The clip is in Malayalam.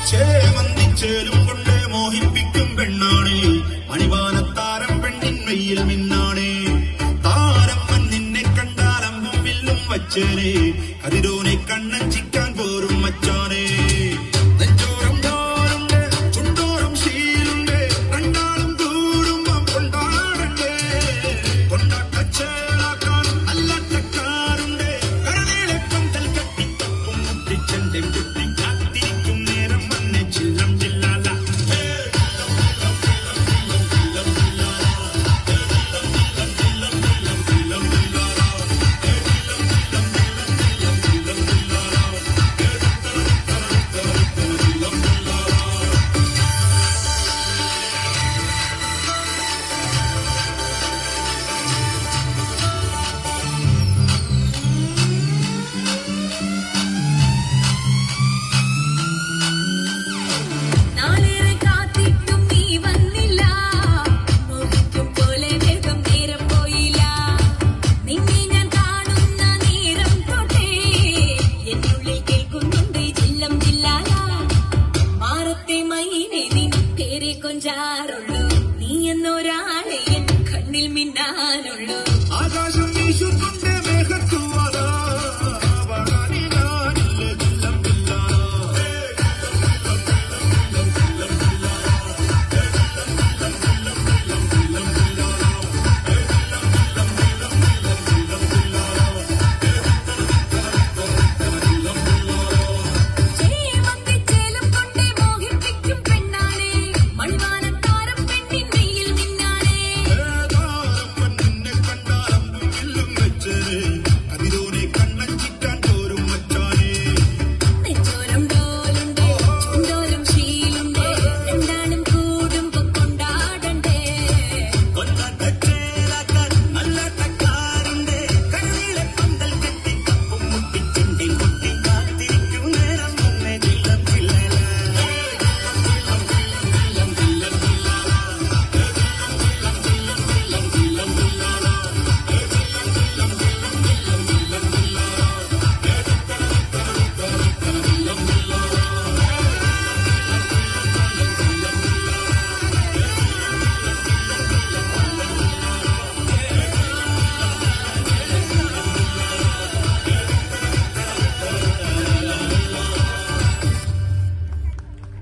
ചേമന്തിച്ചേലും കൊണ്ട് മോഹിപ്പിക്കും പെണ്ണാണ് മണിവാനത്താരം പെണ്ണിൻ വെയിൽ മിന്നാണ് താരമ്മൻ നിന്നെ കണ്ടാലമ്പും വില്ലും വച്ചേനെ കതിരോനെ കണ്ണഞ്ചിക്കാൻ പോരും മച്ചാനെ നെഞ്ചോരം ഞാനുണ്ട് ചുണ്ടോരം ശീലുണ്ട് രണ്ടാളും കൂടുമ്പം കൊണ്ടാടണ്ടേ കൊണ്ടാട്ടച്ചേലാക്കാൻ അല്ലാട്ടക്കാരുണ്ട് കരനീളെ പന്തൽ കെട്ടിത്തപ്പും മുട്ടിച്ചെന്റെ കുട്ടി കാത്തിരിക്കും നേരം വന്നെ ചില്ലം ജില്ലാല കൊഞ്ചാറുള്ളൂ നീ എന്നൊരാളെ എൻ കണ്ണിൽ മിന്നാനുള്ളൂ